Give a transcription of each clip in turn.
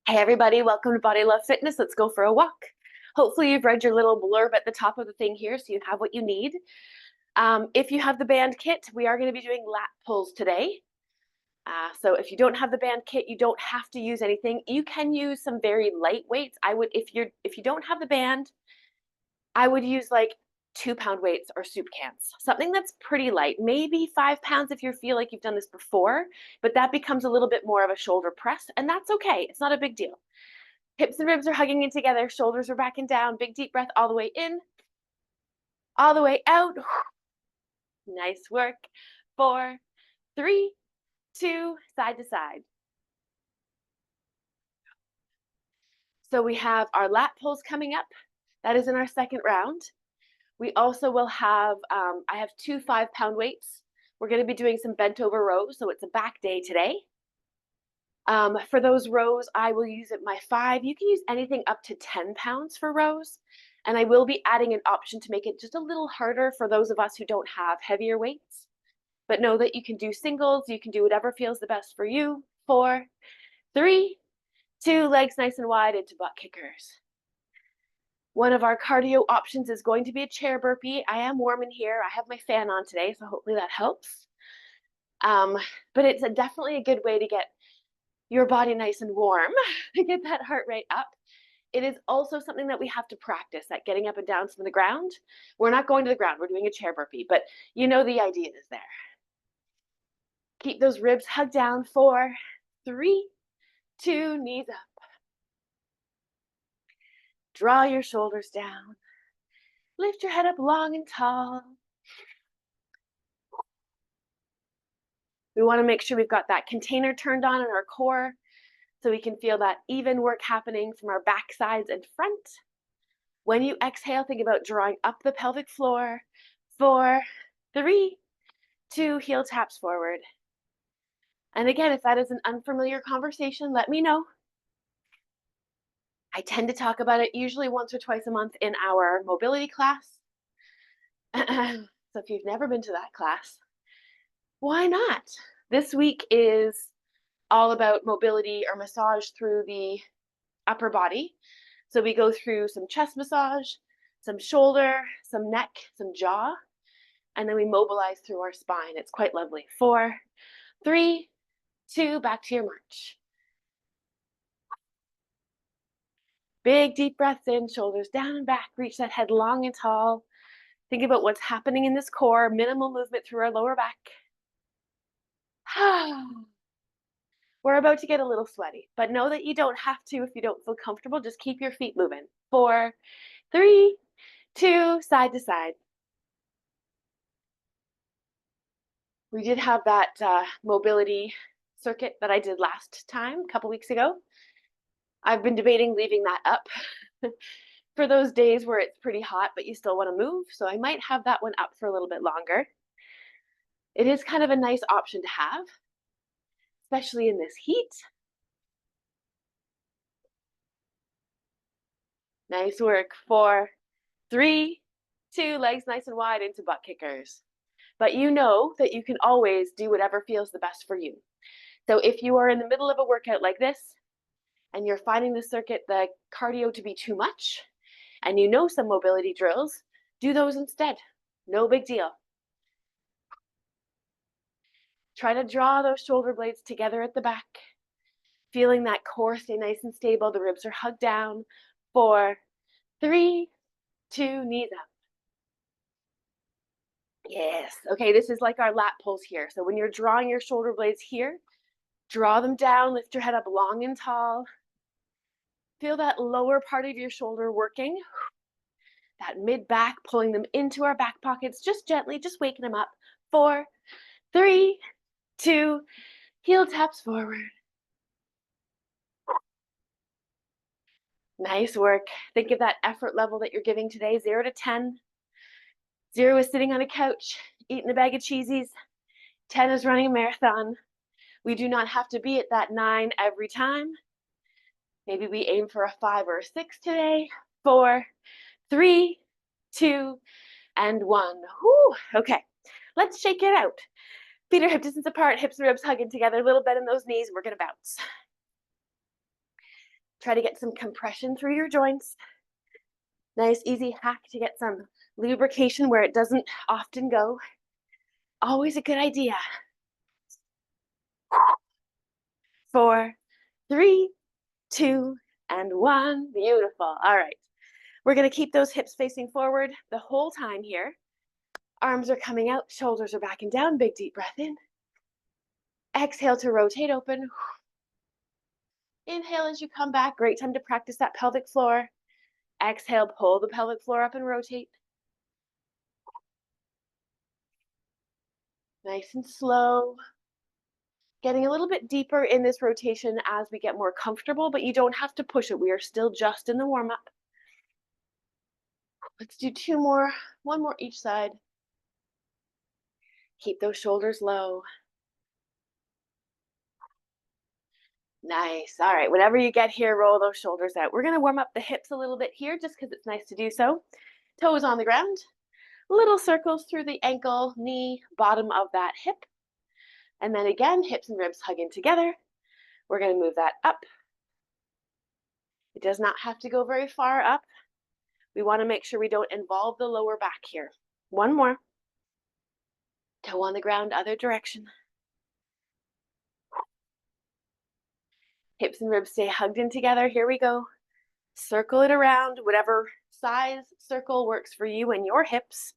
Hey everybody, welcome to Body Love Fitness. Let's go for a walk. Hopefully you've read your little blurb at the top of the thing here so you have what you need. If you have the band kit, we are going to be doing lat pulls today. So if you don't have the band kit, you don't have to use anything. You can use some very light weights. If you don't have the band, I would use like 2 pound weights or soup cans, something that's pretty light, maybe 5 pounds if you feel like you've done this before, but that becomes a little bit more of a shoulder press, and that's okay. It's not a big deal. Hips and ribs are hugging in together. Shoulders are back and down. Big deep breath all the way in, all the way out. Nice work. 4, 3, 2, side to side. So we have our lat pulls coming up. That is in our second round. We also will have, I have 2 5-pound weights. We're going to be doing some bent over rows, so it's a back day today. For those rows, I will use my 5. You can use anything up to 10 pounds for rows. And I will be adding an option to make it just a little harder for those of us who don't have heavier weights. But know that you can do singles. You can do whatever feels the best for you. 4, 3, 2, legs nice and wide into butt kickers. One of our cardio options is going to be a chair burpee. I am warm in here. I have my fan on today, so hopefully that helps. But it's definitely a good way to get your body nice and warm, to get that heart rate up. It is also something that we have to practice at getting up and down from the ground. We're not going to the ground, we're doing a chair burpee, but you know the idea is there. Keep those ribs hugged down. 4, 3, 2, knees up. Draw your shoulders down. Lift your head up long and tall. We want to make sure we've got that container turned on in our core so we can feel that even work happening from our back sides and front. When you exhale, think about drawing up the pelvic floor. 4, 3, 2, heel taps forward. And again, if that is an unfamiliar conversation, let me know. I tend to talk about it usually once or twice a month in our mobility class. So if you've never been to that class, why not? This week is all about mobility or massage through the upper body. So we go through some chest massage, some shoulder, some neck, some jaw, and then we mobilize through our spine. It's quite lovely. 4, 3, 2, back to your march. Big deep breaths in, shoulders down and back, reach that head long and tall. Think about what's happening in this core, minimal movement through our lower back. We're about to get a little sweaty, but know that you don't have to if you don't feel comfortable. Just keep your feet moving. 4, 3, 2, side to side. We did have that mobility circuit that I did last time, a couple weeks ago. I've been debating leaving that up for those days where it's pretty hot, but you still want to move. So I might have that one up for a little bit longer. It is kind of a nice option to have, especially in this heat. Nice work. 4, 3, 2, legs nice and wide into butt kickers. But you know that you can always do whatever feels the best for you. So if you are in the middle of a workout like this and you're finding the circuit, the cardio to be too much, and you know some mobility drills, do those instead. No big deal. Try to draw those shoulder blades together at the back, feeling that core stay nice and stable. The ribs are hugged down. 4, 3, 2, knees up. Yes. Okay, this is like our lat pulls here. So when you're drawing your shoulder blades here, draw them down, lift your head up long and tall. Feel that lower part of your shoulder working. That mid back, pulling them into our back pockets, just gently, just waking them up. 4, 3, 2, heel taps forward. Nice work. Think of that effort level that you're giving today, 0 to 10. 0 is sitting on a couch, eating a bag of cheesies. 10 is running a marathon. We do not have to be at that 9 every time. Maybe we aim for a 5 or a 6 today. 4, 3, 2, and 1. Whew. Okay, let's shake it out. Feet are hip distance apart, hips and ribs hugging together, a little bend in those knees. We're gonna bounce. Try to get some compression through your joints. Nice, easy hack to get some lubrication where it doesn't often go. Always a good idea. 4, 3, 2, and 1. Beautiful. All right. We're going to keep those hips facing forward the whole time here. Arms are coming out, shoulders are backing down. Big deep breath in. Exhale to rotate open. Inhale as you come back. Great time to practice that pelvic floor. Exhale, pull the pelvic floor up and rotate. Nice and slow. Getting a little bit deeper in this rotation as we get more comfortable, but you don't have to push it. We are still just in the warm-up. Let's do 2 more, 1 more each side. Keep those shoulders low. Nice. All right, whenever you get here, roll those shoulders out. We're gonna warm up the hips a little bit here just because it's nice to do so. Toes on the ground. Little circles through the ankle, knee, bottom of that hip. And then again, hips and ribs hugging together. We're going to move that up. It does not have to go very far up. We want to make sure we don't involve the lower back here. 1 more. Toe on the ground, other direction. Hips and ribs stay hugged in together. Here we go. Circle it around, whatever size circle works for you and your hips.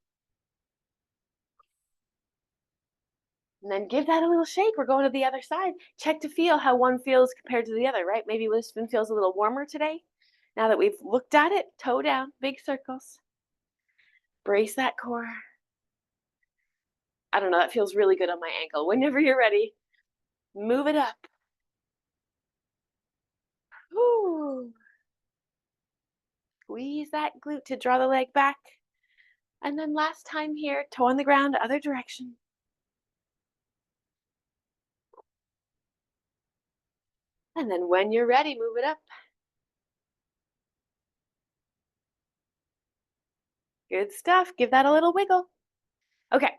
And then give that a little shake. We're going to the other side. Check to feel how one feels compared to the other, right? Maybe this one feels a little warmer today. Now that we've looked at it, toe down, big circles. Brace that core. I don't know, that feels really good on my ankle. Whenever you're ready, move it up. Ooh. Squeeze that glute to draw the leg back. And then last time here, toe on the ground, other direction. And then when you're ready, move it up. Good stuff. Give that a little wiggle. Okay,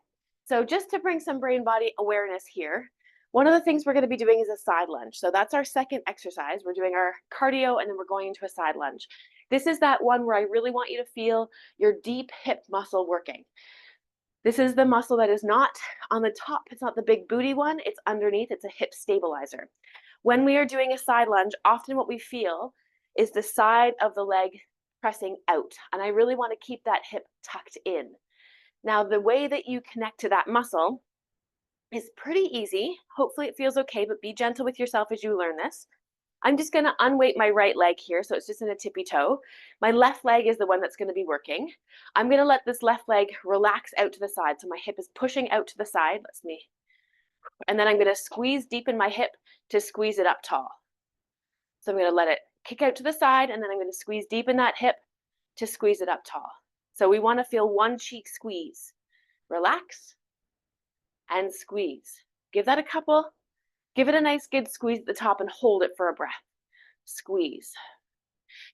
so just to bring some brain body awareness here, one of the things we're going to be doing is a side lunge. So that's our second exercise. We're doing our cardio and then we're going into a side lunge. This is that one where I really want you to feel your deep hip muscle working. This is the muscle that is not on the top. It's not the big booty one. It's underneath. It's a hip stabilizer. When we are doing a side lunge, often what we feel is the side of the leg pressing out. And I really want to keep that hip tucked in. Now, the way that you connect to that muscle is pretty easy. Hopefully it feels okay, but be gentle with yourself as you learn this. I'm just going to unweight my right leg here, so it's just in a tippy toe. My left leg is the one that's going to be working. I'm going to let this left leg relax out to the side, so my hip is pushing out to the side. And then I'm going to squeeze deep in my hip to squeeze it up tall. So I'm going to let it kick out to the side, and then I'm going to squeeze deep in that hip to squeeze it up tall. So we want to feel one cheek squeeze. Relax and squeeze. Give that a couple. Give it a nice good squeeze at the top and hold it for a breath. Squeeze.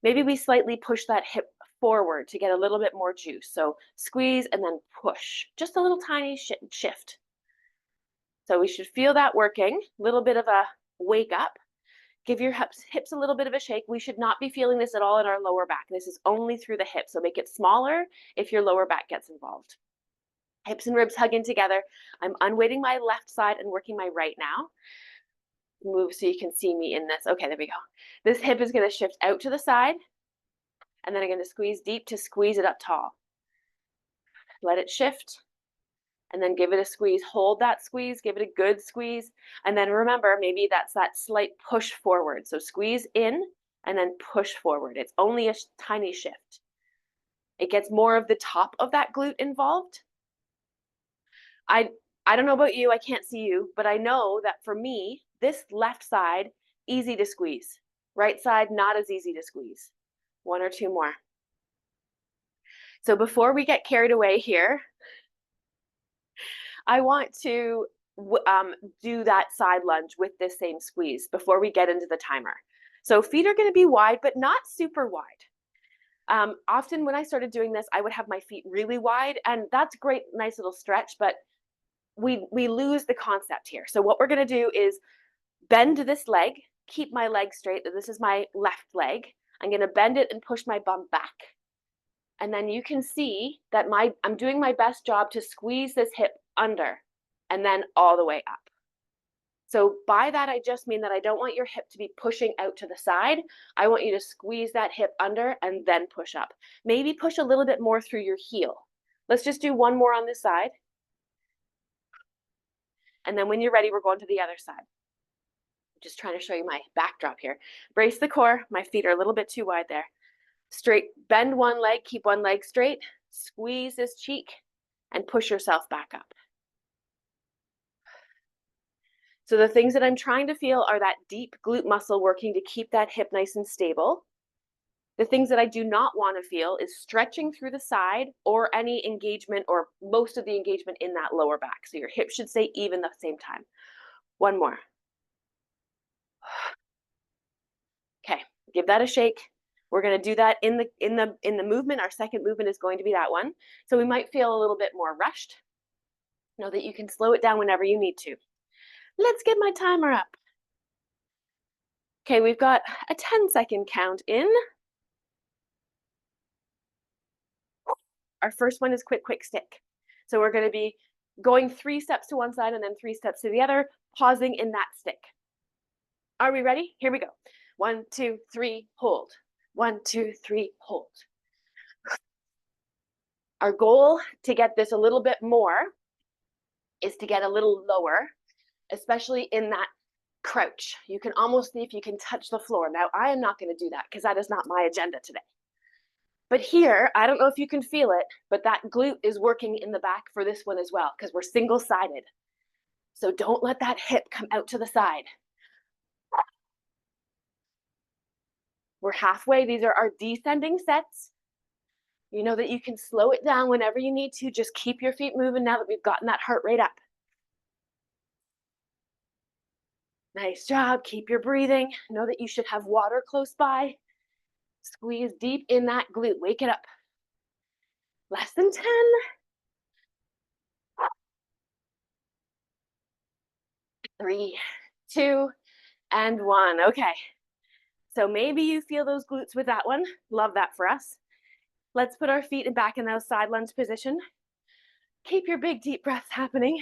Maybe we slightly push that hip forward to get a little bit more juice. So squeeze and then push. Just a little tiny shift. So we should feel that working. A little bit of a wake up. Give your hips a little bit of a shake. We should not be feeling this at all in our lower back. This is only through the hips. So make it smaller if your lower back gets involved. Hips and ribs hugging together. I'm unweighting my left side and working my right now. Move so you can see me in this. Okay, there we go. This hip is going to shift out to the side. And then I'm going to squeeze deep to squeeze it up tall. Let it shift. And then give it a squeeze. Hold that squeeze. Give it a good squeeze. And then remember, maybe that's that slight push forward. So squeeze in and then push forward. It's only a tiny shift. It gets more of the top of that glute involved. I don't know about you. I can't see you. But I know that for me, this left side, easy to squeeze. Right side, not as easy to squeeze. 1 or 2 more. So before we get carried away here, I want to do that side lunge with this same squeeze before we get into the timer. So feet are going to be wide, but not super wide. Often when I started doing this, I would have my feet really wide, and that's great, nice little stretch, but we lose the concept here. So what we're going to do is bend this leg keep my leg straight. This is my left leg. I'm going to bend it and push my bum back. And then you can see that I'm doing my best job to squeeze this hip under and then all the way up. So by that, I just mean that I don't want your hip to be pushing out to the side. I want you to squeeze that hip under and then push up. Maybe push a little bit more through your heel. Let's just do one more on this side. And then when you're ready, we're going to the other side. I'm just trying to show you my backdrop here. Brace the core. My feet are a little bit too wide there. Straight, bend one leg, keep one leg straight, squeeze this cheek, and push yourself back up. So the things that I'm trying to feel are that deep glute muscle working to keep that hip nice and stable. The things that I do not want to feel is stretching through the side or any engagement or most of the engagement in that lower back. So your hips should stay even at the same time. One more. Okay, give that a shake. We're going to do that in the movement. Our second movement is going to be that one. So we might feel a little bit more rushed. Know that you can slow it down whenever you need to. Let's get my timer up. Okay, we've got a 10-second count in. Our first one is quick stick. So we're going to be going 3 steps to one side and then 3 steps to the other, pausing in that stick. Are we ready? Here we go. 1, 2, 3, hold. 1, 2, 3, hold. Our goal to get this a little bit more is to get a little lower, especially in that crouch. You can almost see if you can touch the floor. Now, I am not going to do that because that is not my agenda today. But here, I don't know if you can feel it, but that glute is working in the back for this one as well because we're single-sided. So don't let that hip come out to the side. We're halfway. These are our descending sets. You know that you can slow it down whenever you need to. Just keep your feet moving now that we've gotten that heart rate up. Nice job. Keep your breathing. Know that you should have water close by. Squeeze deep in that glute. Wake it up. Less than 10. Three, 2, and 1. Okay. So maybe you feel those glutes with that one. Love that for us. Let's put our feet back in those side lunge position. Keep your big deep breaths happening.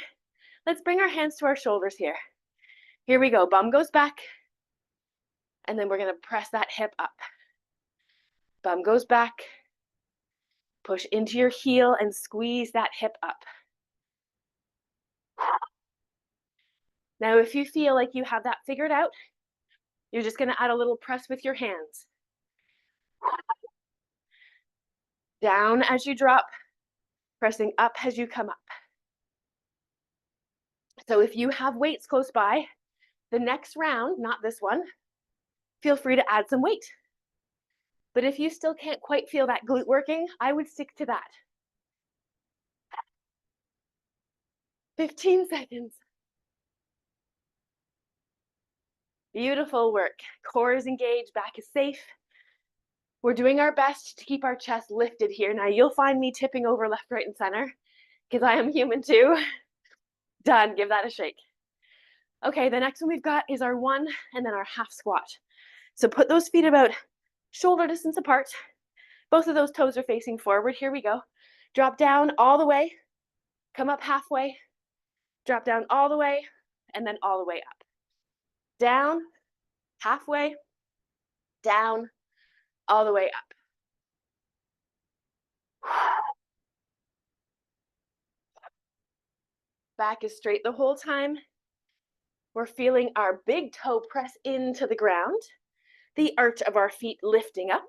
Let's bring our hands to our shoulders here. Here we go. Bum goes back. And then we're going to press that hip up. Bum goes back. Push into your heel and squeeze that hip up. Now, if you feel like you have that figured out, you're just going to add a little press with your hands. Down as you drop, pressing up as you come up. So if you have weights close by, the next round, not this one, feel free to add some weight. But if you still can't quite feel that glute working, I would stick to that. 15 seconds. Beautiful work. Core is engaged, back is safe. We're doing our best to keep our chest lifted here. Now you'll find me tipping over left, right, and center because I am human too. Done, give that a shake. Okay, the next one we've got is our 1 and then our half squat. So put those feet about shoulder distance apart. Both of those toes are facing forward. Here we go. Drop down all the way, come up halfway, drop down all the way, and then all the way up. Down, halfway, down, all the way up. Back is straight the whole time. We're feeling our big toe press into the ground, the arch of our feet lifting up.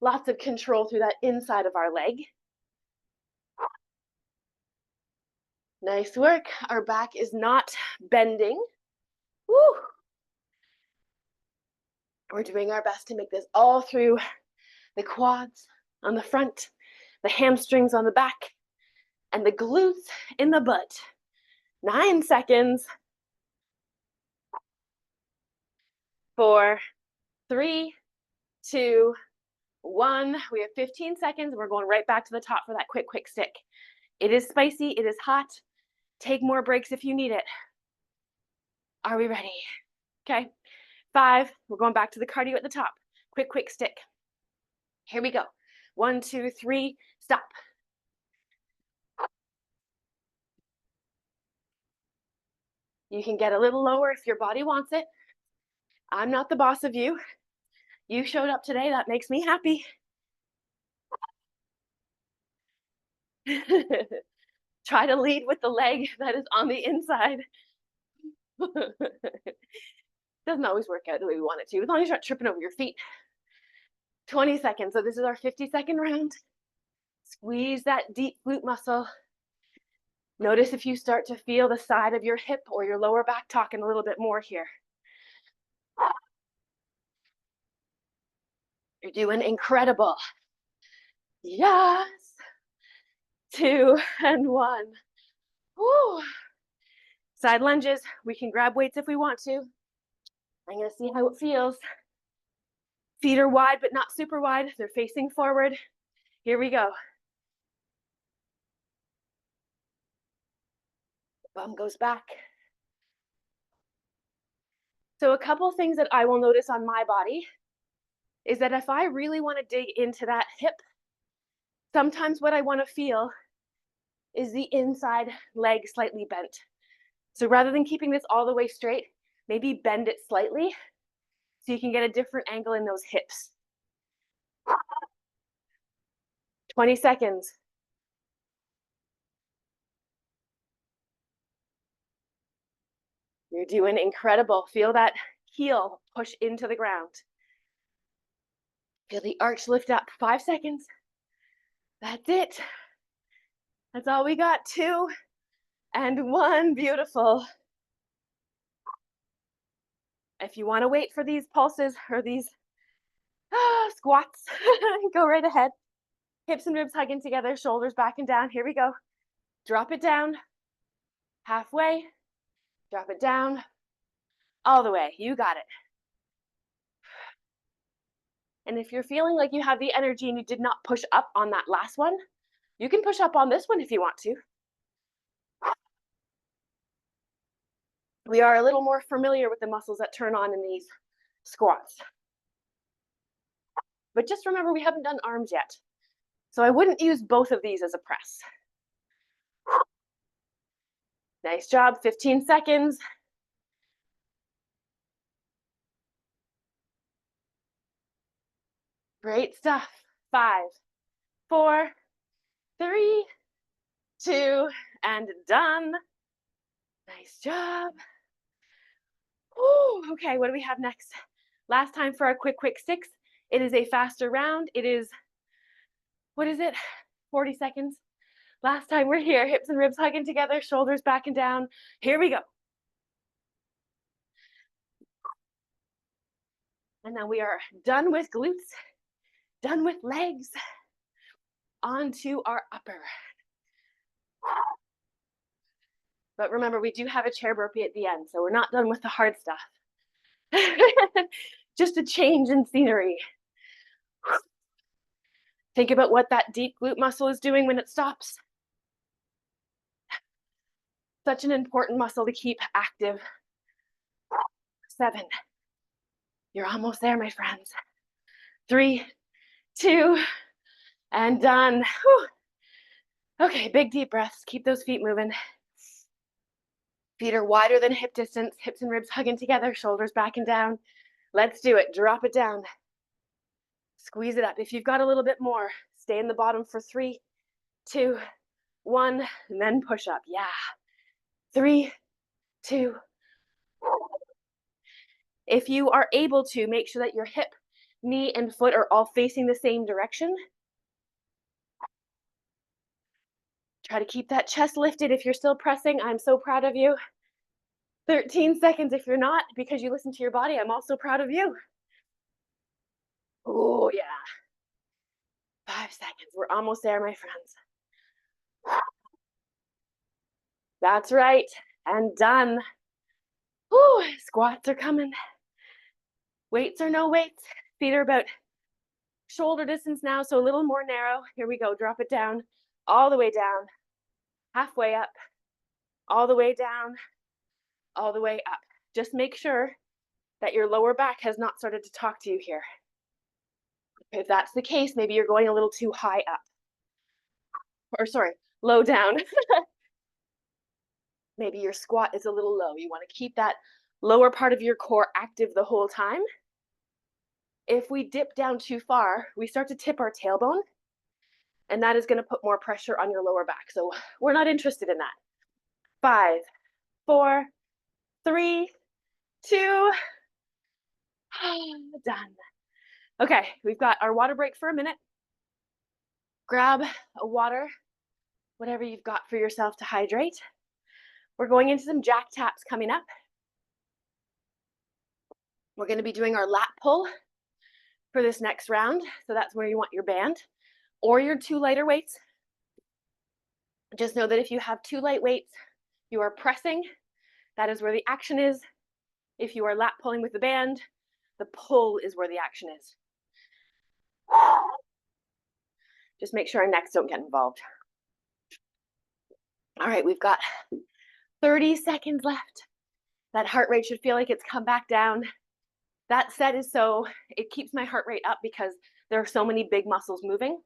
Lots of control through that inside of our leg. Nice work. Our back is not bending. Woo! We're doing our best to make this all through the quads on the front, the hamstrings on the back, and the glutes in the butt. 9 seconds. 4, 3, 2, 1. We have 15 seconds. We're going right back to the top for that quick stick. It is spicy. It is hot. Take more breaks if you need it. Are we ready? Okay. 5. We're going back to the cardio at the top. Quick, quick stick. Here we go. 1, 2, 3, stop. You can get a little lower if your body wants it. I'm not the boss of you. You showed up today, that makes me happy. Try to lead with the leg that is on the inside. Doesn't always work out the way we want it to, as long as you're not tripping over your feet. 20 seconds. So this is our 50-second round. Squeeze that deep glute muscle. Notice if you start to feel the side of your hip or your lower back talking a little bit more here. You're doing incredible. Yes. 2 and 1. Woo. Side lunges. We can grab weights if we want to. I'm going to see how it feels. Feet are wide, but not super wide. They're facing forward. Here we go. Bum goes back. So a couple things that I will notice on my body is that if I really want to dig into that hip, sometimes what I want to feel is the inside leg slightly bent. So rather than keeping this all the way straight, maybe bend it slightly so you can get a different angle in those hips. 20 seconds. You're doing incredible. Feel that heel push into the ground. Feel the arch lift up. 5 seconds. That's it. That's all we got. 2 and 1. Beautiful. If you want to wait for these pulses or these squats, go right ahead. Hips and ribs hugging together, shoulders back and down. Here we go. Drop it down. Halfway. Drop it down. All the way. You got it. And if you're feeling like you have the energy and you did not push up on that last one, you can push up on this one if you want to. We are a little more familiar with the muscles that turn on in these squats. But just remember, we haven't done arms yet. So I wouldn't use both of these as a press. Nice job, 15 seconds. Great stuff. 5, 4, 3, 2, and done. Nice job. Ooh, okay, what do we have next? Last time for our quick sticks. It is a faster round. It is, what is it? 40 seconds. Last time we're here, hips and ribs hugging together, shoulders back and down. Here we go. And then we are done with glutes, done with legs, onto our upper. But remember, we do have a chair burpee at the end, so we're not done with the hard stuff. Just a change in scenery. Think about what that deep glute muscle is doing when it stops. Such an important muscle to keep active. 7. You're almost there, my friends. 3, 2, and done. Whew. Okay, big deep breaths. Keep those feet moving. Feet are wider than hip distance, hips and ribs hugging together, shoulders back and down. Let's do it. Drop it down. Squeeze it up. If you've got a little bit more, stay in the bottom for 3, 2, 1, and then push up. Yeah. 3, 2. If you are able to, make sure that your hip, knee, and foot are all facing the same direction. Try to keep that chest lifted if you're still pressing. I'm so proud of you. 13 seconds if you're not, because you listen to your body. I'm also proud of you. Oh, yeah. 5 seconds. We're almost there, my friends. That's right. And done. Whew, squats are coming. Weights or no weights. Feet are about shoulder distance now, so a little more narrow. Here we go. Drop it down. All the way down. Halfway up. All the way down. All the way up. Just make sure that your lower back has not started to talk to you here. If that's the case, maybe you're going a little too high up. Or sorry, low down. Maybe your squat is a little low. You want to keep that lower part of your core active the whole time. If we dip down too far, we start to tip our tailbone, and that is going to put more pressure on your lower back. So we're not interested in that. 5, 4, 3, 2, done. Okay, we've got our water break for a minute. Grab a water, whatever you've got for yourself to hydrate. We're going into some jack taps coming up. We're going to be doing our lat pull for this next round. So that's where you want your band or your 2 lighter weights. Just know that if you have 2 light weights, you are pressing. That is where the action is. If you are lat pulling with the band, the pull is where the action is. Just make sure our necks don't get involved. All right, we've got 30 seconds left. That heart rate should feel like it's come back down. That set is so, it keeps my heart rate up because there are so many big muscles moving.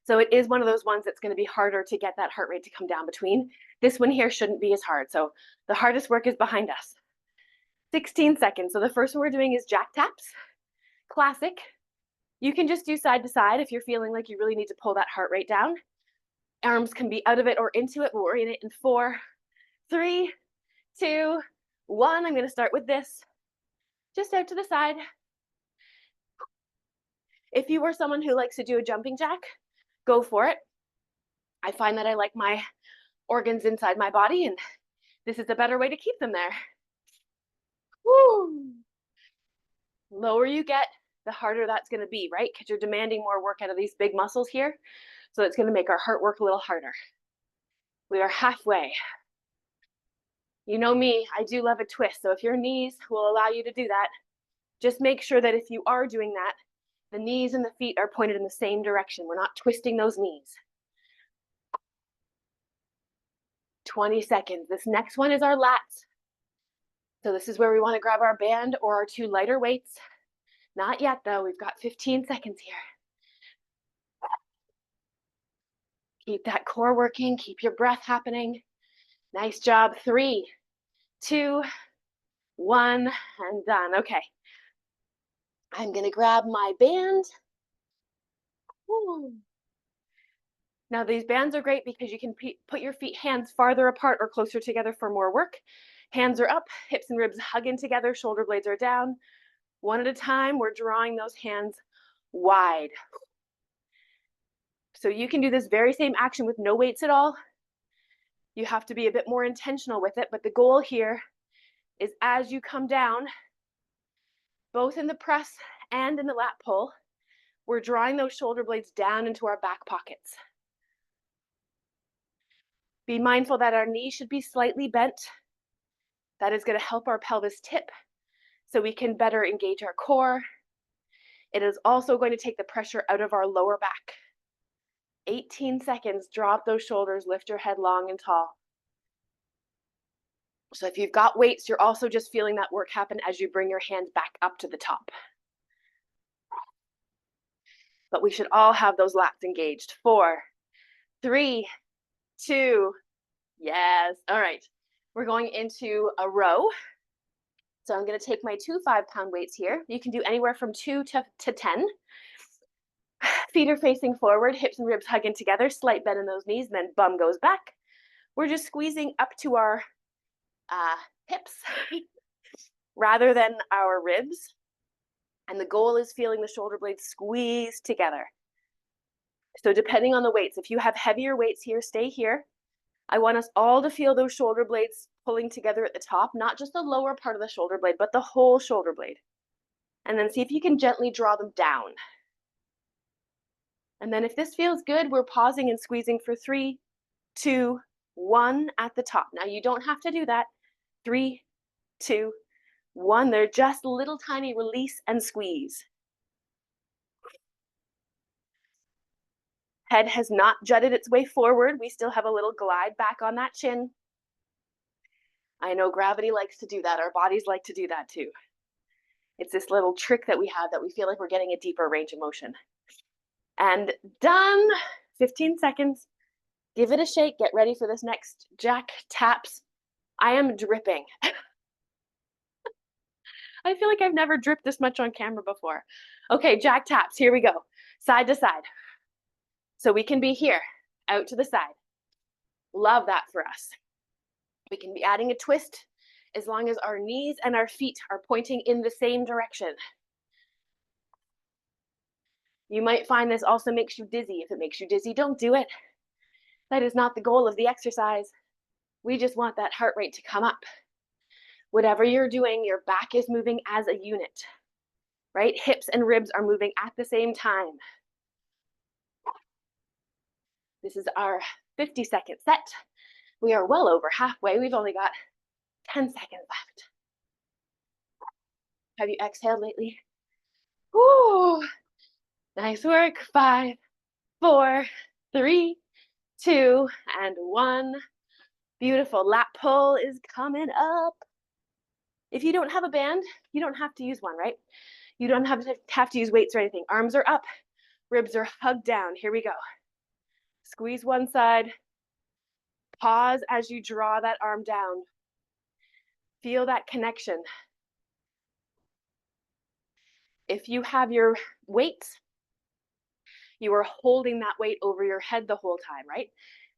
So it is one of those ones that's going to be harder to get that heart rate to come down between. This one here shouldn't be as hard. So the hardest work is behind us. 16 seconds. So the first one we're doing is jack taps. Classic. You can just do side to side if you're feeling like you really need to pull that heart rate down. Arms can be out of it or into it, but we're in it in 4, 3, 2, 1. I'm going to start with this. Just out to the side. If you are someone who likes to do a jumping jack, go for it. I find that I like my organs inside my body, and this is a better way to keep them there. Woo! Lower you get, the harder that's going to be, right? Because you're demanding more work out of these big muscles here. So it's going to make our heart work a little harder. We are halfway. You know me, I do love a twist. So if your knees will allow you to do that, just make sure that if you are doing that, the knees and the feet are pointed in the same direction. We're not twisting those knees. 20 seconds. This next one is our lats. So this is where we want to grab our band or our 2 lighter weights. Not yet though, we've got 15 seconds here. Keep that core working, keep your breath happening. Nice job. 3, 2, 1, and done. Okay. I'm gonna grab my band. Woo. Now these bands are great because you can put your hands farther apart or closer together for more work. Hands are up, hips and ribs hugging together, shoulder blades are down. One at a time, we're drawing those hands wide. So you can do this very same action with no weights at all. You have to be a bit more intentional with it, but the goal here is as you come down, both in the press and in the lat pull, we're drawing those shoulder blades down into our back pockets. Be mindful that our knees should be slightly bent. That is going to help our pelvis tip so we can better engage our core. It is also going to take the pressure out of our lower back. 18 seconds, drop those shoulders, lift your head long and tall. So if you've got weights, you're also just feeling that work happen as you bring your hands back up to the top. But we should all have those lats engaged. 4, 3, 2, yes. All right, we're going into a row. So I'm going to take my 2 5-pound weights here. You can do anywhere from 2 to 10. Feet are facing forward, hips and ribs hugging together, slight bend in those knees, and then bum goes back. We're just squeezing up to our hips rather than our ribs. And the goal is feeling the shoulder blades squeeze together. So depending on the weights, if you have heavier weights here, stay here. I want us all to feel those shoulder blades pulling together at the top, not just the lower part of the shoulder blade, but the whole shoulder blade. And then see if you can gently draw them down. And then if this feels good, we're pausing and squeezing for 3, 2, 1 at the top. Now you don't have to do that. 3, 2, 1. They're just little tiny release and squeeze. Head has not jutted its way forward. We still have a little glide back on that chin. I know gravity likes to do that. Our bodies like to do that too. It's this little trick that we have that we feel like we're getting a deeper range of motion. And done. 15 seconds. Give it a shake. Get ready for this next jack taps. I am dripping. I feel like I've never dripped this much on camera before. Okay, jack taps. Here we go. Side to side. So we can be here, out to the side. Love that for us. We can be adding a twist as long as our knees and our feet are pointing in the same direction. You might find this also makes you dizzy. If it makes you dizzy, don't do it. That is not the goal of the exercise. We just want that heart rate to come up. Whatever you're doing, your back is moving as a unit, right? Hips and ribs are moving at the same time. This is our 50-second set. We are well over halfway. We've only got 10 seconds left. Have you exhaled lately? Woo! Nice work. 5, 4, 3, 2, and 1. Beautiful. Lat pull is coming up. If you don't have a band, you don't have to use one, right? You don't have to use weights or anything. Arms are up, ribs are hugged down. Here we go. Squeeze one side. Pause as you draw that arm down. Feel that connection. If you have your weights, you are holding that weight over your head the whole time, right?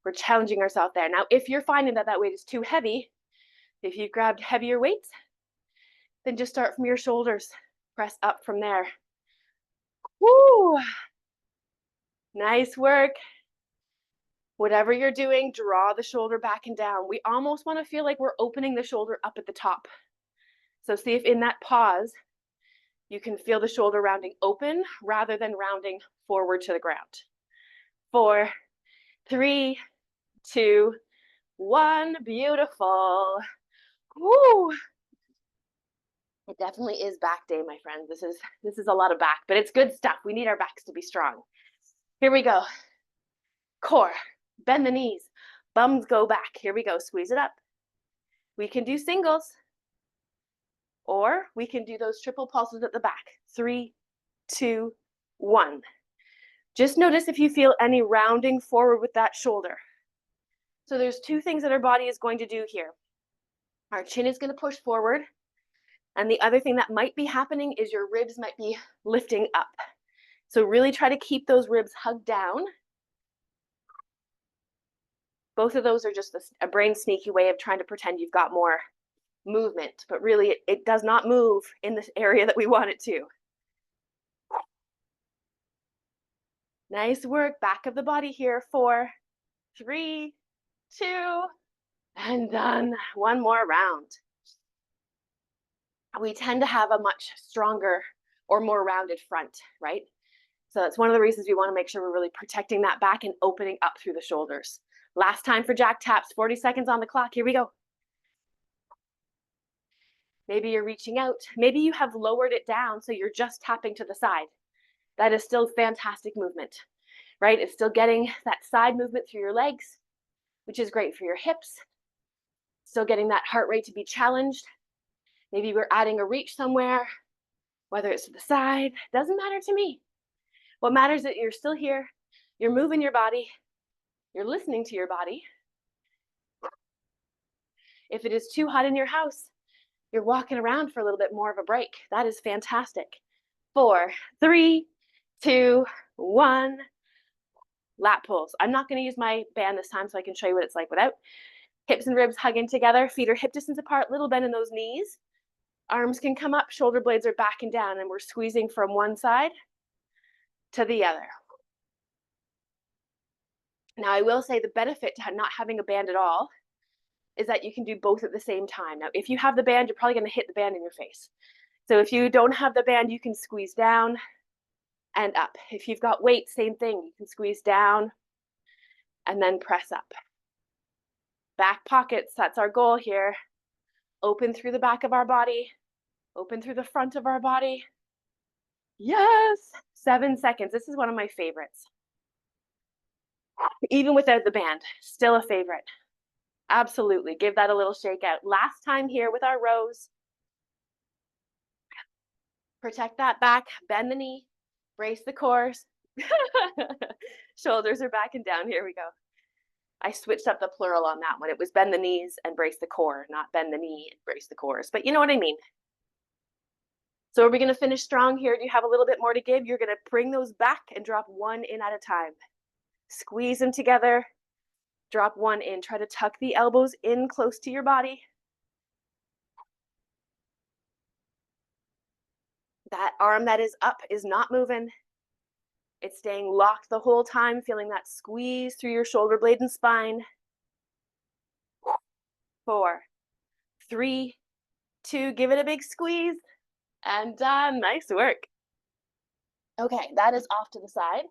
We're challenging ourselves there. Now, if you're finding that that weight is too heavy, if you've grabbed heavier weights, then just start from your shoulders. Press up from there. Woo! Nice work. Whatever you're doing, draw the shoulder back and down. We almost want to feel like we're opening the shoulder up at the top. So see if in that pause, you can feel the shoulder rounding open rather than rounding forward to the ground. 4, 3, 2, 1. Beautiful. Woo! It definitely is back day, my friends. This is a lot of back, but it's good stuff. We need our backs to be strong. Here we go. Core, bend the knees, bums go back. Here we go, squeeze it up. We can do singles, or we can do those triple pulses at the back. 3, 2, 1. Just notice if you feel any rounding forward with that shoulder. So there's two things that our body is going to do here. Our chin is going to push forward, and the other thing that might be happening is your ribs might be lifting up. So really try to keep those ribs hugged down. Both of those are just a brain sneaky way of trying to pretend you've got more movement, but really it does not move in this area that we want it to. Nice work. Back of the body here. 4, 3, 2, and done. One more round. We tend to have a much stronger or more rounded front, right? So that's one of the reasons we want to make sure we're really protecting that back and opening up through the shoulders. Last time for jack taps, 40 seconds on the clock. Here we go. Maybe you're reaching out. Maybe you have lowered it down so you're just tapping to the side. That is still fantastic movement, right? It's still getting that side movement through your legs, which is great for your hips. Still getting that heart rate to be challenged. Maybe we're adding a reach somewhere, whether it's to the side, doesn't matter to me. What matters is that you're still here, you're moving your body, you're listening to your body. If it is too hot in your house, you're walking around for a little bit more of a break. That is fantastic. 4, 3, 2, 1. Lat pulls. I'm not going to use my band this time so I can show you what it's like without. Hips and ribs hugging together, feet are hip distance apart, little bend in those knees. Arms can come up, shoulder blades are back and down, and we're squeezing from one side to the other. Now, I will say the benefit to not having a band at all is that you can do both at the same time. Now, if you have the band, you're probably going to hit the band in your face. So if you don't have the band, you can squeeze down and up. If you've got weight, same thing. You can squeeze down and then press up. Back pockets, that's our goal here. Open through the back of our body. Open through the front of our body. Yes! 7 seconds. This is one of my favorites. Even without the band, still a favorite. Absolutely. Give that a little shake out. Last time here with our rows. Protect that back, bend the knee, brace the core. Shoulders are back and down. Here we go. I switched up the plural on that one. It was bend the knees and brace the core, not bend the knee and brace the cores. But you know what I mean. So are we going to finish strong here? Do you have a little bit more to give? You're going to bring those back and drop one in at a time. Squeeze them together. Drop one in. Try to tuck the elbows in close to your body. That arm that is up is not moving. It's staying locked the whole time, feeling that squeeze through your shoulder blade and spine. 4, 3, 2, give it a big squeeze, and done. Nice work. Okay, that is off to the side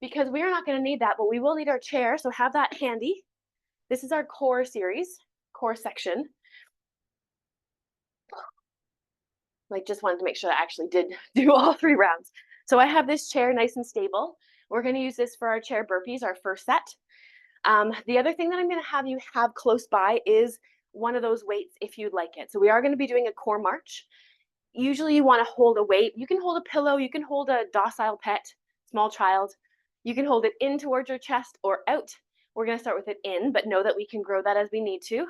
because we are not going to need that, but we will need our chair, so have that handy. This is our core series, core section. Like, just wanted to make sure I actually did do all 3 rounds. So I have this chair nice and stable. We're going to use this for our chair burpees, our first set. The other thing that I'm going to have you have close by is one of those weights if you'd like it. So we are going to be doing a core march. Usually you want to hold a weight. You can hold a pillow, you can hold a docile pet, small child. You can hold it in towards your chest or out. We're going to start with it in, but know that we can grow that as we need to.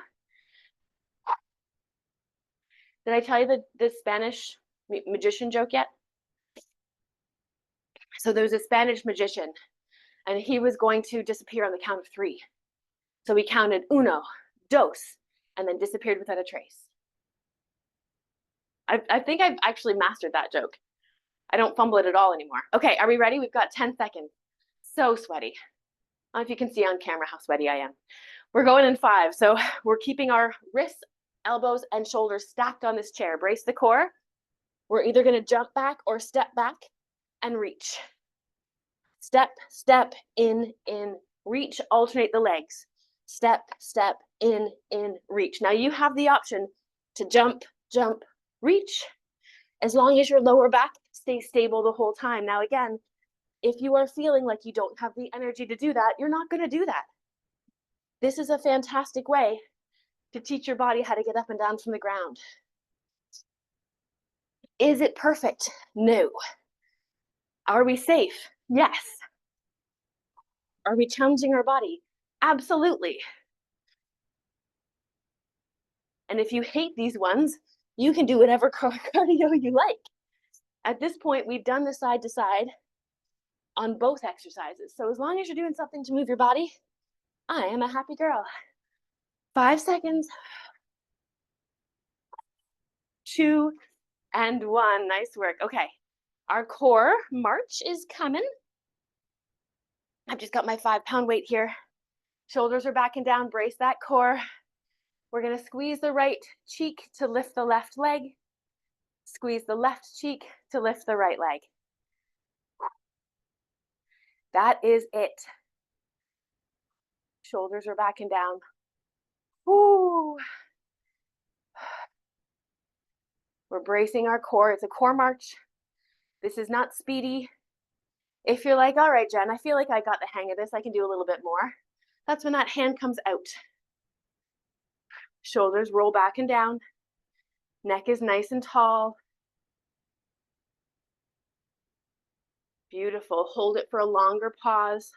Did I tell you the Spanish magician joke yet? So there's a Spanish magician, and he was going to disappear on the count of 3. So he counted 1, 2, and then disappeared without a trace. I think I've actually mastered that joke. I don't fumble it at all anymore. Okay, are we ready? We've got 10 seconds. So sweaty. I don't know if you can see on camera how sweaty I am. We're going in 5. So we're keeping our wrists, elbows, and shoulders stacked on this chair. Brace the core. We're either going to jump back or step back and reach. Step, step, in, reach, alternate the legs. Step, step, in, reach. Now you have the option to jump, jump, reach, as long as your lower back stays stable the whole time. Now again, if you are feeling like you don't have the energy to do that, you're not going to do that. This is a fantastic way to teach your body how to get up and down from the ground. Is it perfect? No. Are we safe? Yes. Are we challenging our body? Absolutely. And if you hate these ones, you can do whatever cardio you like. At this point, we've done the side to side on both exercises. So as long as you're doing something to move your body, I am a happy girl. 5 seconds. 2 and 1. Nice work. Okay. Our core march is coming. I've just got my 5-pound weight here. Shoulders are back and down. Brace that core. We're going to squeeze the right cheek to lift the left leg. Squeeze the left cheek to lift the right leg. That is it. Shoulders are back and down. Woo. We're bracing our core. It's a core march. This is not speedy. If you're like, all right, Jen, I feel like I got the hang of this, I can do a little bit more. That's when that hand comes out. Shoulders roll back and down. Neck is nice and tall. Beautiful. Hold it for a longer pause.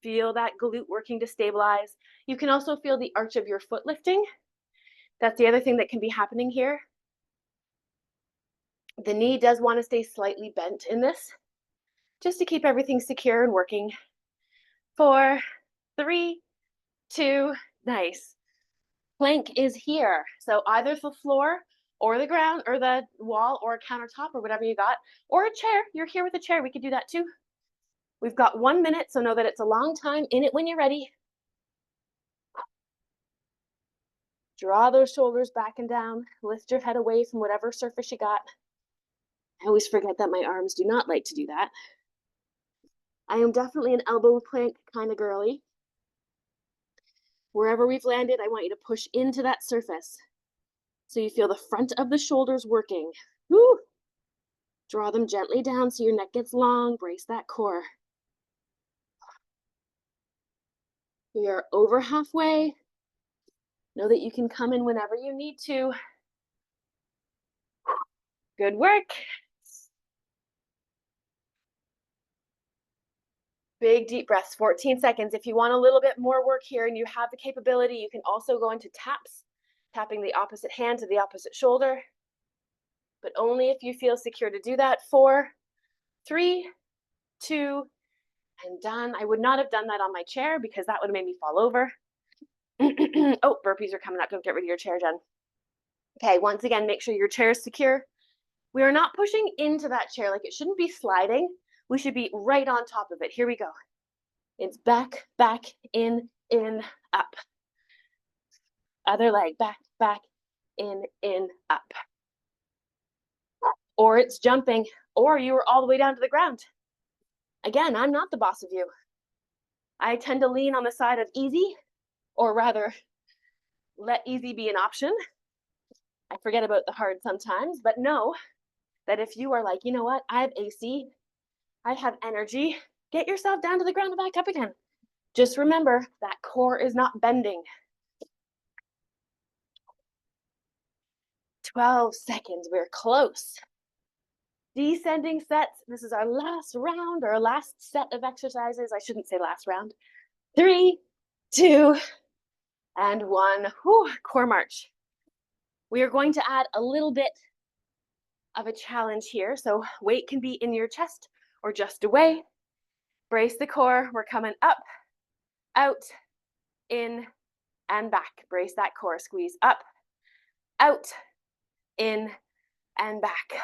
Feel that glute working to stabilize. You can also feel the arch of your foot lifting. That's the other thing that can be happening here. The knee does want to stay slightly bent in this, just to keep everything secure and working. 4, 3, 2, nice. Plank is here. So either the floor or the ground or the wall or a countertop or whatever you got, or a chair. You're here with a chair. We could do that too. We've got 1 minute, so know that it's a long time. In it when you're ready. Draw those shoulders back and down. Lift your head away from whatever surface you got. I always forget that my arms do not like to do that. I am definitely an elbow plank kind of girly. Wherever we've landed, I want you to push into that surface. So you feel the front of the shoulders working. Woo! Draw them gently down so your neck gets long. Brace that core. We are over halfway. Know that you can come in whenever you need to. Good work. Big deep breaths, 14 seconds. If you want a little bit more work here and you have the capability, you can also go into taps, tapping the opposite hand to the opposite shoulder, but only if you feel secure to do that. 4, 3, 2, and done. I would not have done that on my chair because that would have made me fall over. Oh, burpees are coming up. Don't get rid of your chair, Jen. Okay, once again, make sure your chair is secure. We are not pushing into that chair. Like, it shouldn't be sliding. We should be right on top of it. Here we go. It's back, back, in, up. Other leg, back, back, in, up. Or it's jumping, or you were all the way down to the ground. Again, I'm not the boss of you. I tend to lean on the side of easy, or rather, let easy be an option. I forget about the hard sometimes, but know that if you are like, you know what, I have AC, I have energy, get yourself down to the ground and back up again. Just remember that core is not bending. 12 seconds, we're close. Descending sets. This is our last round, or last set of exercises. I shouldn't say last round. 3, 2, and 1. Whew, core march. We are going to add a little bit of a challenge here. So weight can be in your chest or just away. Brace the core. We're coming up, out, in, and back. Brace that core. Squeeze up, out, in, and back.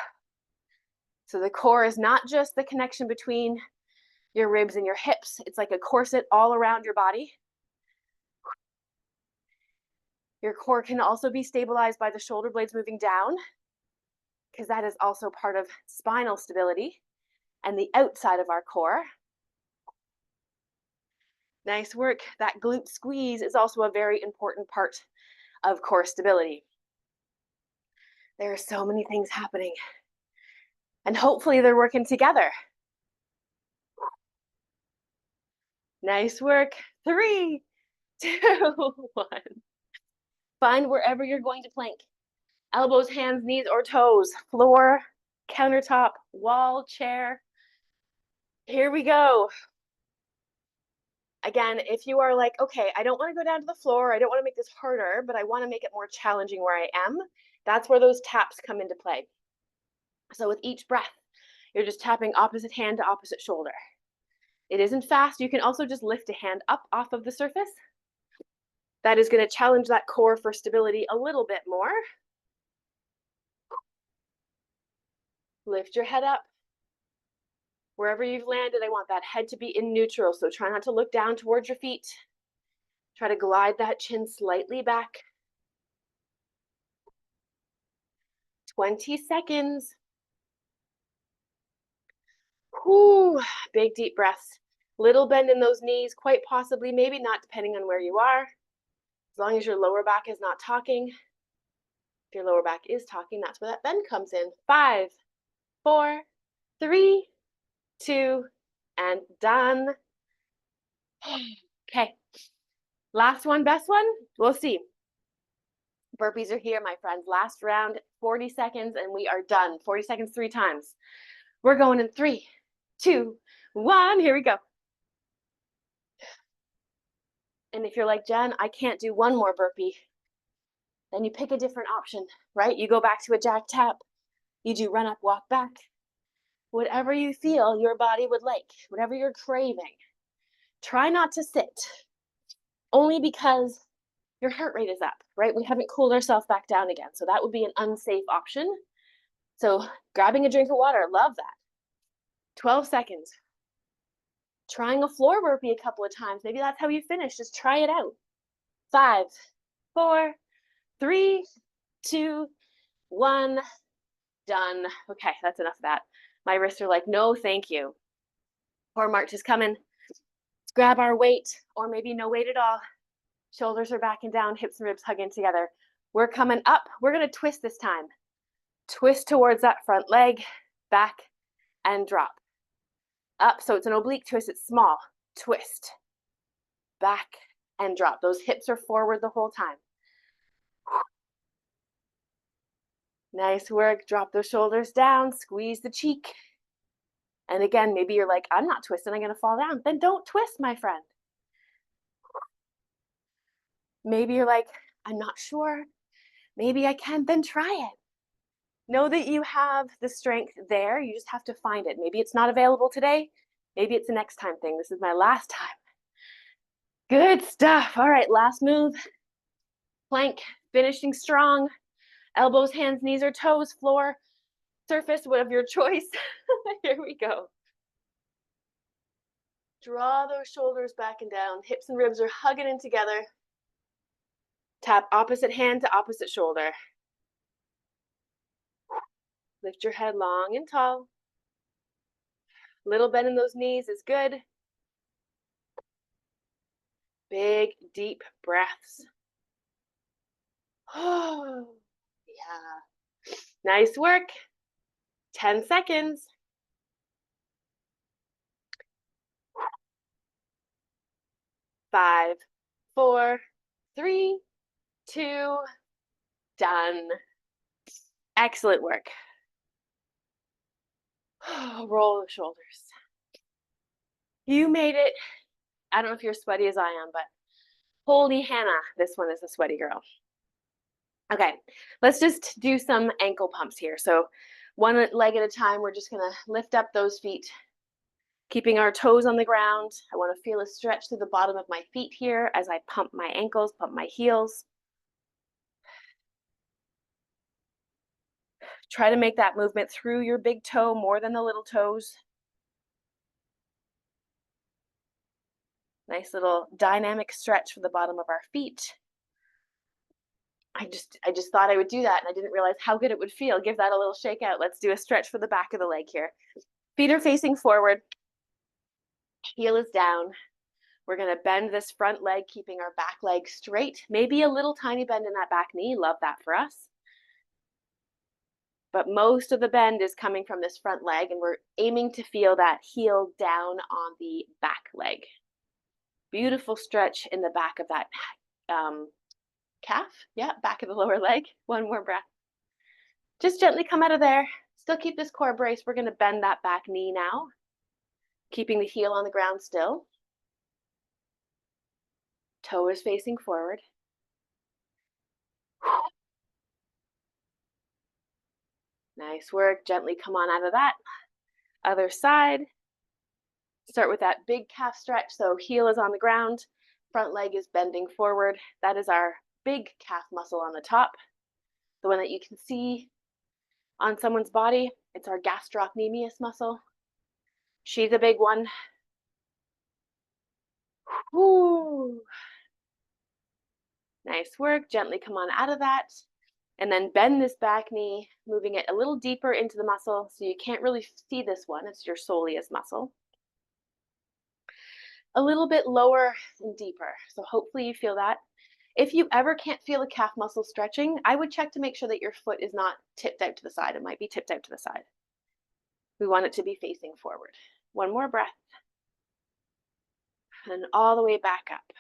So the core is not just the connection between your ribs and your hips. It's like a corset all around your body. Your core can also be stabilized by the shoulder blades moving down, because that is also part of spinal stability and the outside of our core. Nice work. That glute squeeze is also a very important part of core stability. There are so many things happening, and hopefully they're working together. Nice work. 3, 2, 1. Find wherever you're going to plank. Elbows, hands, knees, or toes. Floor, countertop, wall, chair. Here we go. Again, if you are like, okay, I don't want to go down to the floor, I don't want to make this harder, but I want to make it more challenging where I am, that's where those taps come into play. So with each breath, you're just tapping opposite hand to opposite shoulder. It isn't fast. You can also just lift a hand up off of the surface. That is going to challenge that core for stability a little bit more. Lift your head up. Wherever you've landed, I want that head to be in neutral. So try not to look down towards your feet. Try to glide that chin slightly back. 20 seconds. Whew, big deep breaths. Little bend in those knees, quite possibly, maybe not, depending on where you are. As long as your lower back is not talking. If your lower back is talking, that's where that bend comes in. 5, 4, 3, 2, and done. Okay, last one, best one, we'll see. Burpees are here, my friends. Last round, 40 seconds, and we are done. 40 seconds 3 times. We're going in 3, 2, 1, here we go. And if you're like, Jen, I can't do one more burpee, then you pick a different option, right? You go back to a jack tap, you do run up, walk back. Whatever you feel your body would like, whatever you're craving. Try not to sit, only because your heart rate is up, right? We haven't cooled ourselves back down again, so that would be an unsafe option. So grabbing a drink of water, love that. 12 seconds. Trying a floor burpee a couple of times, maybe that's how you finish, just try it out. 5, 4, 3, 2, 1, done. Okay, that's enough of that. My wrists are like, no, thank you. Core march is coming. Let's grab our weight, or maybe no weight at all. Shoulders are back and down, hips and ribs hugging together. We're coming up. We're going to twist this time. Twist towards that front leg, back, and drop. Up, so it's an oblique twist, it's small. Twist. Back, and drop. Those hips are forward the whole time. Nice work. Drop those shoulders down, squeeze the cheek. And again, maybe you're like, I'm not twisting, I'm gonna fall down. Then don't twist, my friend. Maybe you're like, I'm not sure, maybe I can, then try it. Know that you have the strength there, you just have to find it. Maybe it's not available today, maybe it's a next time thing. This is my last time. Good stuff. All right, last move. Plank, finishing strong. Elbows, hands, knees, or toes, floor, surface, whatever your choice. Here we go. Draw those shoulders back and down. Hips and ribs are hugging in together. Tap opposite hand to opposite shoulder. Lift your head long and tall. Little bend in those knees is good. Big, deep breaths. Oh, yeah. Nice work. 10 seconds. 5, 4, 3, 2, done. Excellent work. Roll the shoulders. You made it. I don't know if you're sweaty as I am, but holy Hannah, this one is a sweaty girl. Okay, let's just do some ankle pumps here. So one leg at a time, we're just gonna lift up those feet, keeping our toes on the ground. I wanna feel a stretch through the bottom of my feet here as I pump my ankles, pump my heels. Try to make that movement through your big toe more than the little toes. Nice little dynamic stretch for the bottom of our feet. I just thought I would do that and I didn't realize how good it would feel. Give that a little shake out. Let's do a stretch for the back of the leg here. Feet are facing forward. Heel is down. We're gonna bend this front leg, keeping our back leg straight. Maybe a little tiny bend in that back knee. Love that for us. But most of the bend is coming from this front leg, and we're aiming to feel that heel down on the back leg. Beautiful stretch in the back of that calf. Yeah, back of the lower leg. One more breath. Just gently come out of there. Still keep this core brace. We're gonna bend that back knee now, keeping the heel on the ground still. Toe is facing forward. Nice work. Gently come on out of that. Other side. Start with that big calf stretch. So heel is on the ground, front leg is bending forward. That is our big calf muscle on the top, the one that you can see on someone's body. It's our gastrocnemius muscle. She's a big one. Woo. Nice work. Gently come on out of that. And then bend this back knee, moving it a little deeper into the muscle so you can't really see this one. It's your soleus muscle. A little bit lower and deeper. So hopefully you feel that. If you ever can't feel the calf muscle stretching, I would check to make sure that your foot is not tipped out to the side. It might be tipped out to the side. We want it to be facing forward. One more breath. And all the way back up.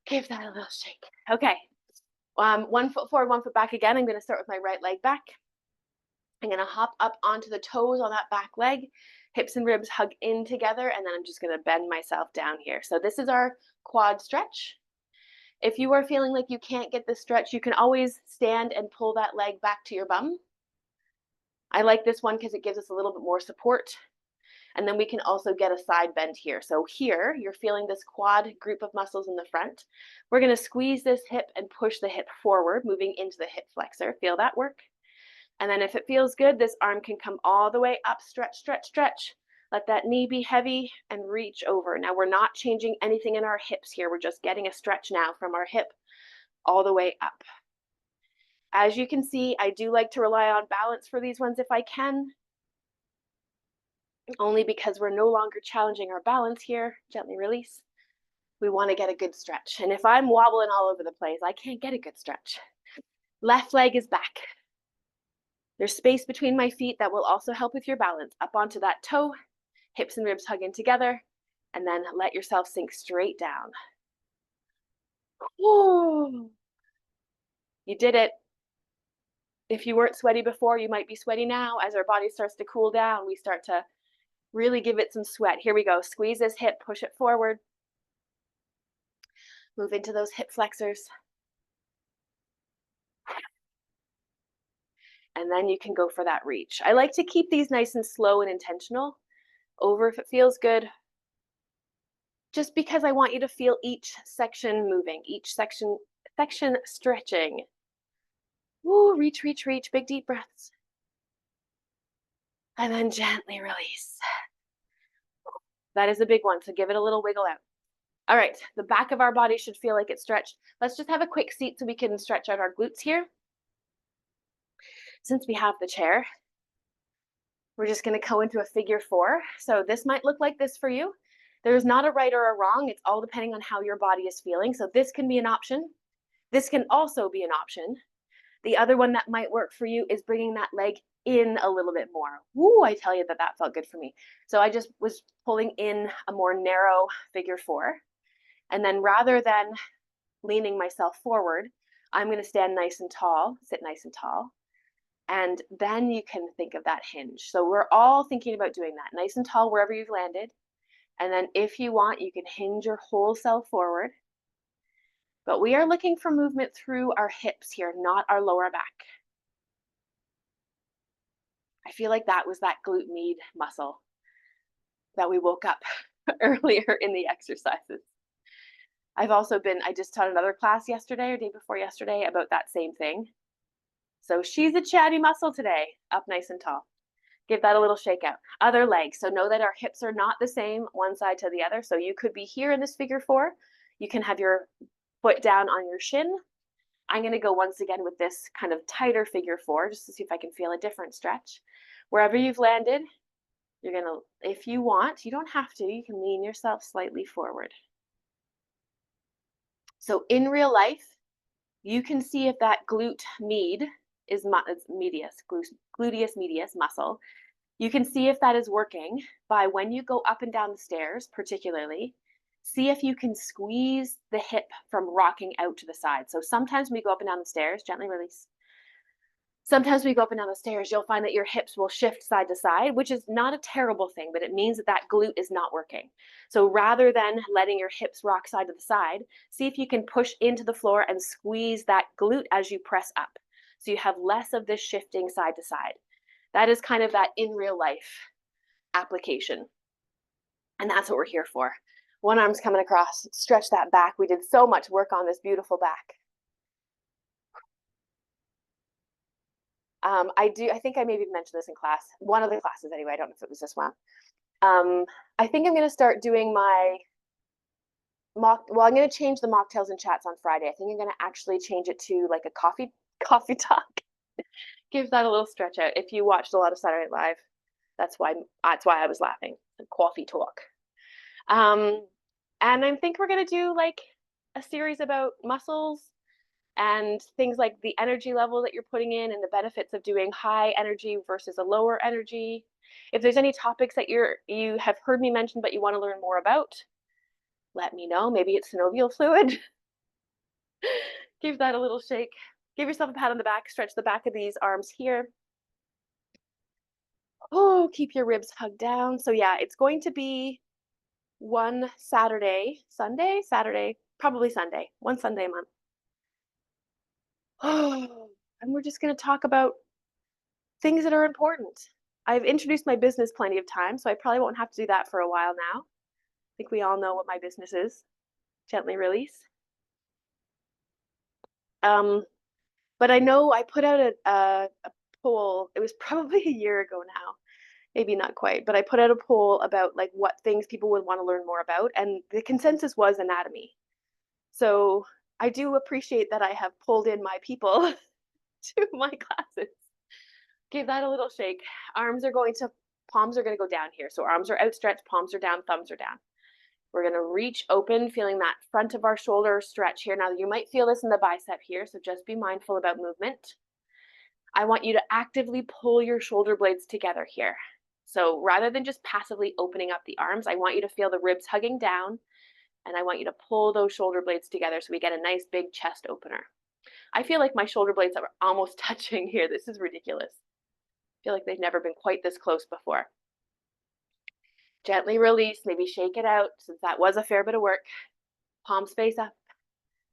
Give that a little shake. Okay. 1 foot forward, 1 foot back again. I'm going to start with my right leg back. I'm going to hop up onto the toes on that back leg. Hips and ribs hug in together, and then I'm just going to bend myself down here. So this is our quad stretch. If you are feeling like you can't get this stretch, you can always stand and pull that leg back to your bum. I like this one because it gives us a little bit more support. And then we can also get a side bend here. So here, you're feeling this quad group of muscles in the front. We're gonna squeeze this hip and push the hip forward, moving into the hip flexor. Feel that work? And then if it feels good, this arm can come all the way up, stretch, stretch, stretch. Let that knee be heavy and reach over. Now we're not changing anything in our hips here. We're just getting a stretch now from our hip all the way up. As you can see, I do like to rely on balance for these ones if I can. Only because we're no longer challenging our balance here. Gently release. We want to get a good stretch. And if I'm wobbling all over the place, I can't get a good stretch. Left leg is back. There's space between my feet that will also help with your balance. Up onto that toe, hips and ribs hug in together, and then let yourself sink straight down. Whoa. You did it. If you weren't sweaty before, you might be sweaty now. As our body starts to cool down, we start to really give it some sweat. Here we go. Squeeze this hip, push it forward. Move into those hip flexors. And then you can go for that reach. I like to keep these nice and slow and intentional. Over if it feels good. Just because I want you to feel each section moving, each section stretching. Woo, reach, reach, reach. Big deep breaths. And then gently release. That is a big one, so give it a little wiggle out. All right, the back of our body should feel like it's stretched. Let's just have a quick seat so we can stretch out our glutes here. Since we have the chair, we're just gonna go into a figure 4. So this might look like this for you. There's not a right or a wrong. It's all depending on how your body is feeling. So this can be an option. This can also be an option. The other one that might work for you is bringing that leg in a little bit more. Woo, I tell you that felt good for me. So I just was pulling in a more narrow figure 4. And then rather than leaning myself forward, I'm going to stand nice and tall, sit nice and tall. And then you can think of that hinge. So we're all thinking about doing that nice and tall wherever you've landed. And then if you want, you can hinge your whole self forward. But we are looking for movement through our hips here, not our lower back. I feel like that was that glute med muscle that we woke up earlier in the exercises. I just taught another class yesterday or day before yesterday about that same thing. So she's a chatty muscle today, up nice and tall. Give that a little shake out. Other leg. So know that our hips are not the same one side to the other. So you could be here in this figure 4. You can have your foot down on your shin. I'm going to go once again with this kind of tighter figure 4 just to see if I can feel a different stretch. Wherever you've landed, you're going to, if you want, you don't have to, you can lean yourself slightly forward. So in real life, you can see if that glute med is gluteus medius muscle. You can see if that is working by when you go up and down the stairs, particularly, see if you can squeeze the hip from rocking out to the side. So sometimes when we go up and down the stairs, gently release. Sometimes we go up and down the stairs, you'll find that your hips will shift side to side, which is not a terrible thing, but it means that that glute is not working. So rather than letting your hips rock side to the side, see if you can push into the floor and squeeze that glute as you press up. So you have less of this shifting side to side. That is kind of that in real life application. And that's what we're here for. One arm's coming across, stretch that back. We did so much work on this beautiful back. I think I maybe mentioned this in class, one of the classes anyway, I don't know if it was this one. I think I'm gonna start doing my I'm gonna change the mocktails and chats on Friday. I think I'm gonna actually change it to like a coffee talk. Give that a little stretch out. If you watched a lot of Saturday Night Live, that's why I was laughing. Coffee talk. And I think we're gonna do like a series about muscles and things like the energy level that you're putting in and the benefits of doing high energy versus a lower energy. If there's any topics that you have heard me mention but you want to learn more about, let me know. Maybe it's synovial fluid. Give that a little shake. Give yourself a pat on the back. Stretch the back of these arms here. Oh, keep your ribs hugged down. So yeah, it's going to be one Saturday, probably Sunday, one Sunday a month. Oh, and we're just going to talk about things that are important. I've introduced my business plenty of times, so I probably won't have to do that for a while now. I think we all know what my business is. Gently release. But I know I put out a poll. It was probably a year ago now, maybe not quite, but I put out a poll about like what things people would want to learn more about, and the consensus was anatomy. So I do appreciate that I have pulled in my people to my classes. Give that a little shake. Palms are going to go down here. So arms are outstretched, palms are down, thumbs are down. We're going to reach open, feeling that front of our shoulder stretch here. Now you might feel this in the bicep here, so just be mindful about movement. I want you to actively pull your shoulder blades together here. So rather than just passively opening up the arms, I want you to feel the ribs hugging down And I want you to pull those shoulder blades together so we get a nice big chest opener. I feel like my shoulder blades are almost touching here. This is ridiculous. I feel like they've never been quite this close before. Gently release, maybe shake it out since that was a fair bit of work. Palms face up.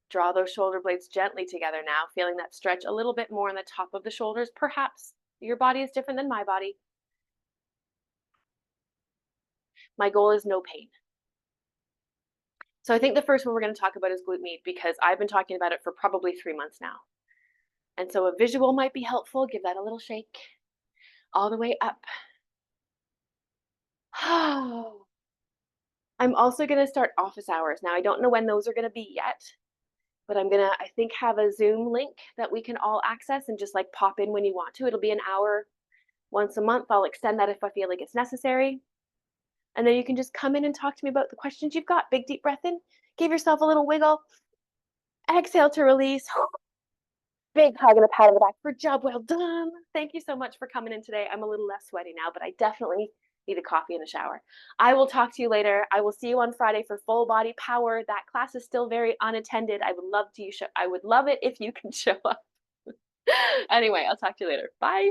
Draw those shoulder blades gently together now, feeling that stretch a little bit more on the top of the shoulders. Perhaps your body is different than my body. My goal is no pain. So I think the first one we're going to talk about is glute med because I've been talking about it for probably 3 months now. And so a visual might be helpful. Give that a little shake all the way up. I'm also going to start office hours. Now, I don't know when those are going to be yet, but I'm going to, I think, have a Zoom link that we can all access and just like pop in when you want to. It'll be an hour once a month. I'll extend that if I feel like it's necessary. And then you can just come in and talk to me about the questions you've got. Big deep breath in, give yourself a little wiggle. Exhale to release. Big hug and a pat on the back for job well done. Thank you so much for coming in today. I'm a little less sweaty now, but I definitely need a coffee and a shower. I will talk to you later. I will see you on Friday for full body power. That class is still very unattended. I would love it if you can show up. Anyway, I'll talk to you later. Bye.